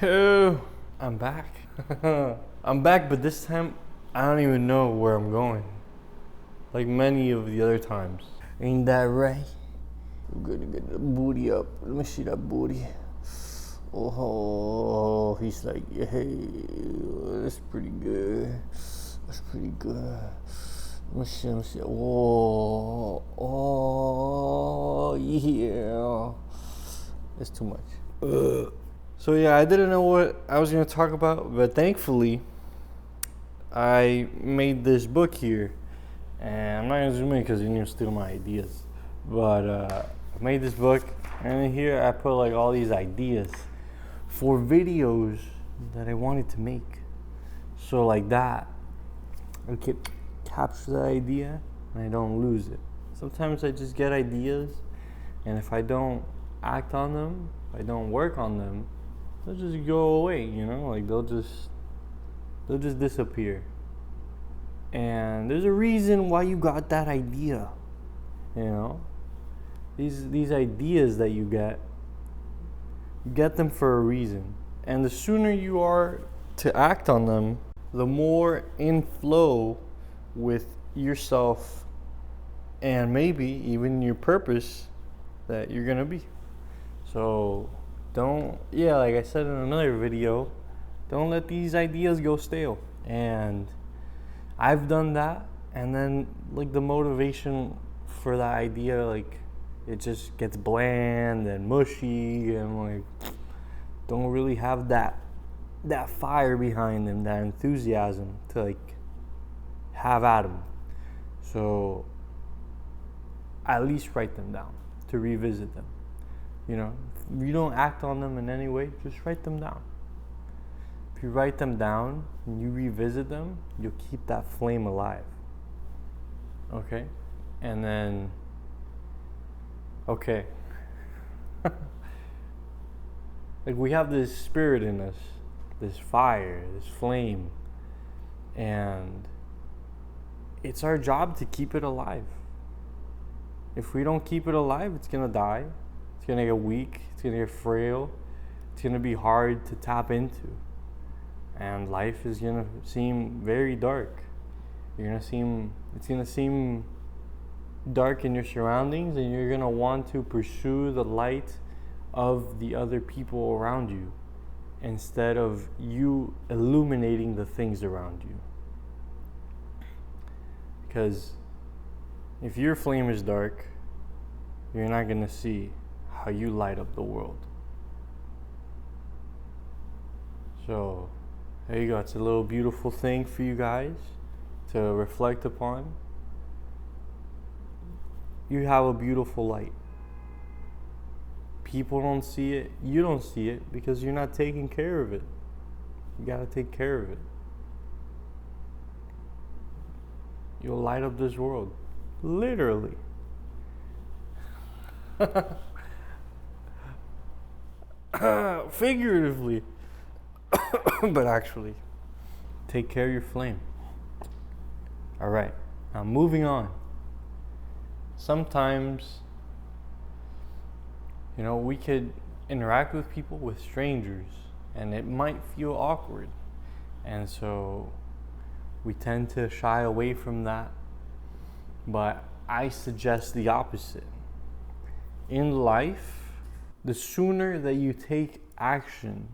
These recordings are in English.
Oh, I'm back. I'm back, but this time I don't even know where I'm going. Like many of the other times. Ain't that right? We're gonna get the booty up. Let me see that booty. Oh, he's like, hey, that's pretty good. That's pretty good. Let me see. Oh, yeah. It's too much. So yeah, I didn't know what I was gonna talk about, but thankfully, I made this book here, and I'm not gonna zoom in because you're gonna steal my ideas. But I made this book, and in here I put like all these ideas for videos that I wanted to make. So like that, I could capture the idea and I don't lose it. Sometimes I just get ideas, and if I don't act on them, if I don't work on them, they'll just go away, like they'll just disappear. And there's a reason why you got that idea, these ideas that you get them for a reason. And the sooner you are to act on them, the more in flow with yourself and maybe even your purpose that you're gonna be. So like I said in another video, don't let these ideas go stale. And I've done that, and then like the motivation for that idea, like it just gets bland and mushy, and like don't really have that fire behind them, that enthusiasm to like have at them. So at least write them down to revisit them. If you don't act on them in any way, just write them down. If you write them down and you revisit them, you'll keep that flame alive. Okay? And then, okay. Like we have this spirit in us, this fire, this flame, and it's our job to keep it alive. If we don't keep it alive, it's gonna die. It's gonna get weak. It's gonna get frail. It's gonna be hard to tap into, and life is gonna seem very dark. It's gonna seem dark in your surroundings, and you're gonna want to pursue the light of the other people around you instead of you illuminating the things around you. Because if your flame is dark, you're not gonna see how you light up the world. So there you go. It's a little beautiful thing for you guys to reflect upon. You have a beautiful light. People don't see it. You don't see it because you're not taking care of it. You gotta take care of it. You'll light up this world. Literally. Figuratively. But actually, take care of your flame. Alright, now moving on. Sometimes, we could interact with people, with strangers, and it might feel awkward. And so we tend to shy away from that. But I suggest the opposite. In life, the sooner that you take action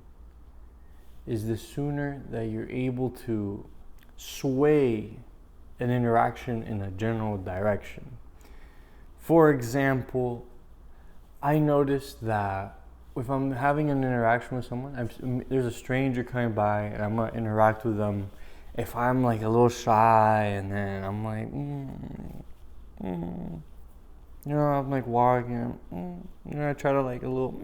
is the sooner that you're able to sway an interaction in a general direction. For example, I noticed that if I'm having an interaction with someone, there's a stranger coming by and I'm gonna interact with them. If I'm like a little shy and then I'm like, I'm like walking, I try to like a little,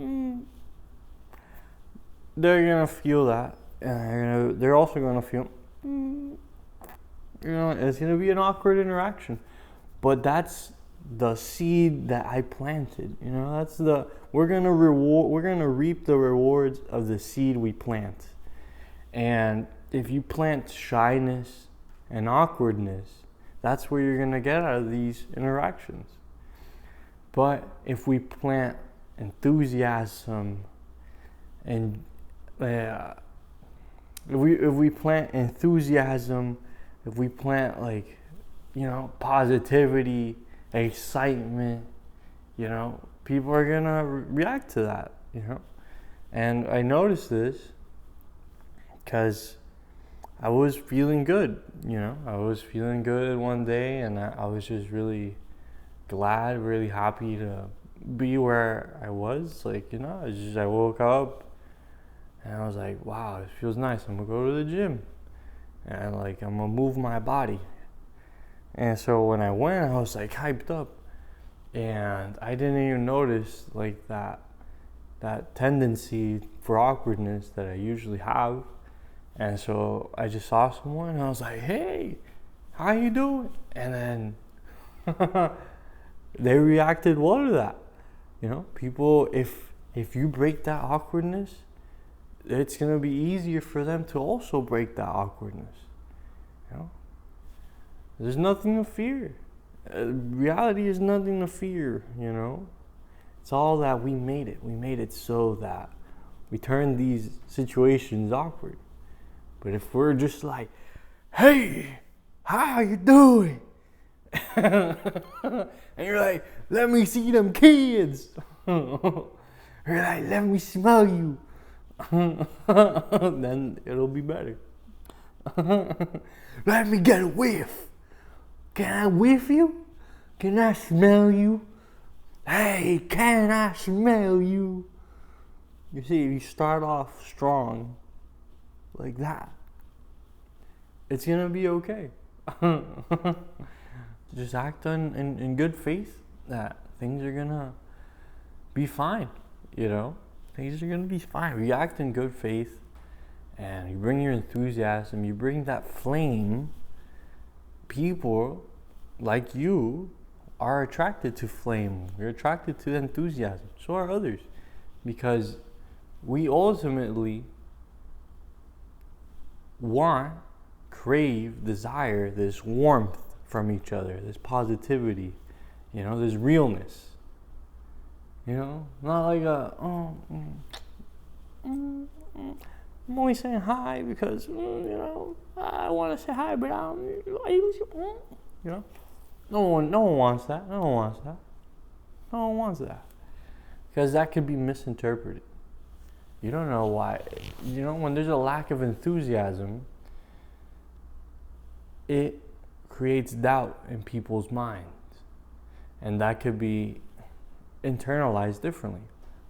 they're gonna feel that, and they're also gonna feel, it's gonna be an awkward interaction, but that's the seed that I planted. We're gonna reap the rewards of the seed we plant. And if you plant shyness and awkwardness, that's where you're gonna get out of these interactions. But if we plant enthusiasm and uh, if we plant enthusiasm, if we plant like, positivity, excitement, people are gonna react to that, And I noticed this because I was feeling good, I was feeling good one day, and I was just really glad, really happy to be where I was. Like, I woke up and I was like, wow, it feels nice. I'm gonna go to the gym and like I'm gonna move my body. And so when I went, I was like hyped up, and I didn't even notice like that tendency for awkwardness that I usually have. And so I just saw someone and I was like, hey, how you doing? And then they reacted well to that. People, if you break that awkwardness, it's gonna be easier for them to also break that awkwardness. There's nothing to fear. Reality is nothing to fear. It's all that we made it. We made it so that we turn these situations awkward. But if we're just like, hey, how you doing? And you're like, let me see them kids. You're like, let me smell you. Then it'll be better. Let me get a whiff. Can I whiff you? Can I smell you? Hey, can I smell you? You see, if you start off strong like that, it's gonna be okay. Just act in good faith that things are gonna be fine, Things are gonna be fine. You act in good faith and you bring your enthusiasm, you bring that flame. People like you are attracted to flame. You're attracted to enthusiasm. So are others. Because we ultimately want, crave, desire this warmth from each other, this positivity, this realness. Not like I'm only saying hi because, I want to say hi, but no one wants that. No one wants that. Because that could be misinterpreted. You don't know why. When there's a lack of enthusiasm, it creates doubt in people's minds. And that could be internalized differently.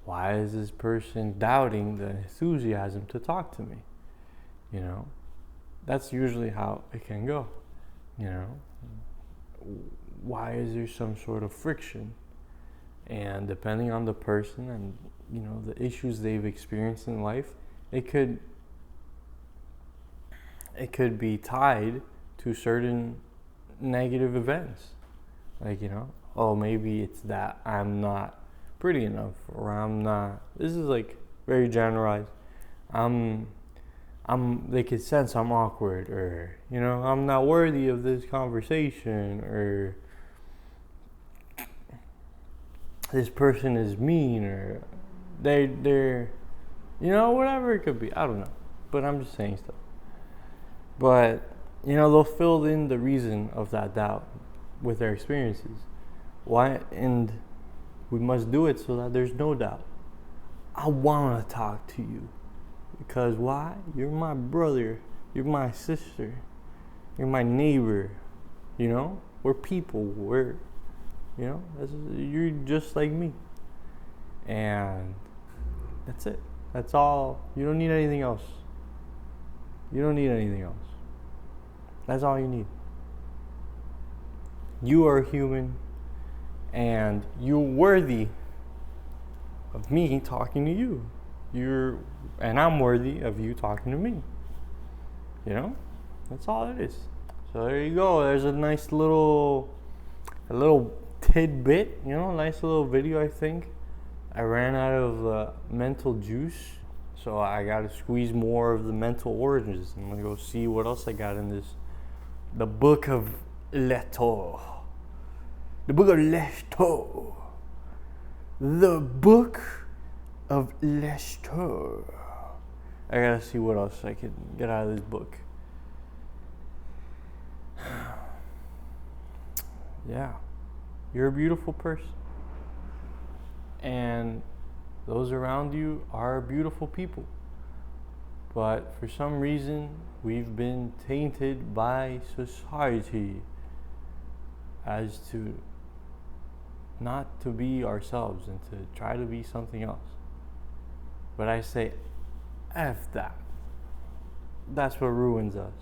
Why is this person doubting the enthusiasm to talk to me? That's usually how it can go. Why is there some sort of friction? And depending on the person and, the issues they've experienced in life, it could be tied to certain negative events. Like, maybe it's that I'm not pretty enough, or I'm not, this is like very generalized, they could sense I'm awkward, or I'm not worthy of this conversation, or this person is mean, or they're whatever it could be. I don't know, but I'm just saying stuff. But they'll fill in the reason of that doubt with their experiences. Why? And we must do it so that there's no doubt. I want to talk to you. Because why? You're my brother. You're my sister. You're my neighbor. We're people. You're just like me. And that's it. That's all. You don't need anything else. That's all you need. You are human. And you're worthy of me talking to you. And I'm worthy of you talking to me. That's all it is. So there you go. There's a nice little tidbit, nice little video, I think. I ran out of mental juice, so I got to squeeze more of the mental oranges. I'm going to go see what else I got in the book of Leto. The book of Leto. The book of Leto. I gotta see what else I can get out of this book. Yeah, you're a beautiful person. And those around you are beautiful people. But for some reason, we've been tainted by society as to not to be ourselves and to try to be something else. But I say, F that. That's what ruins us.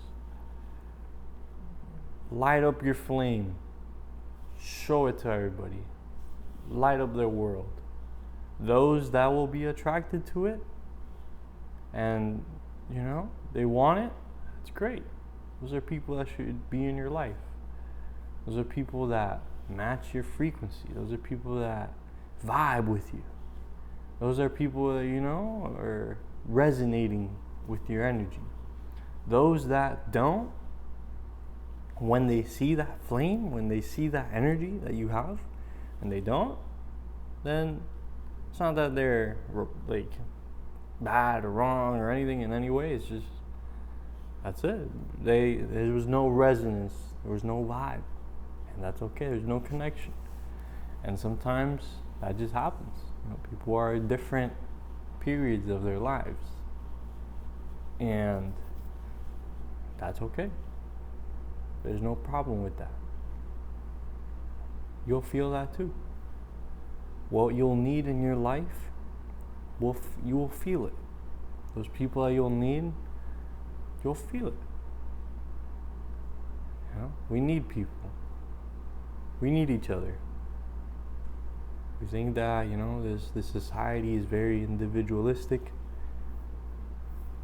Light up your flame. Show it to everybody. Light up their world. Those that will be attracted to it and, they want it, it's great. Those are people that should be in your life. Those are people that match your frequency. Those are people that vibe with you. Those are people that, are resonating with your energy. Those that don't, when they see that flame, when they see that energy that you have, and they don't, then it's not that they're like bad or wrong or anything in any way. It's just, that's it. There was no resonance. There was no vibe. And that's okay. There's no connection. And sometimes that just happens. People are in different periods of their lives. And that's okay. There's no problem with that. You'll feel that too. What you'll need in your life, you will feel it. Those people that you'll need, you'll feel it. We need people. We need each other. We think that, this society is very individualistic,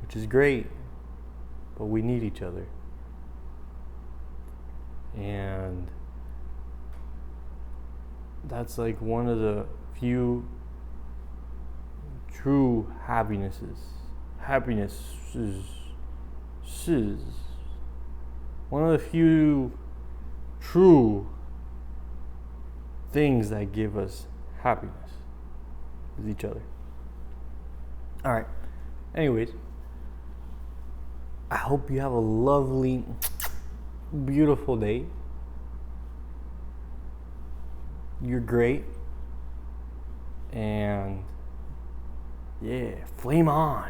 which is great, but we need each other. And that's like one of the few true happinesses. One of the few true things that give us happiness is each other. All right. Anyways, I hope you have a lovely, beautiful day. You're great. And yeah, flame on.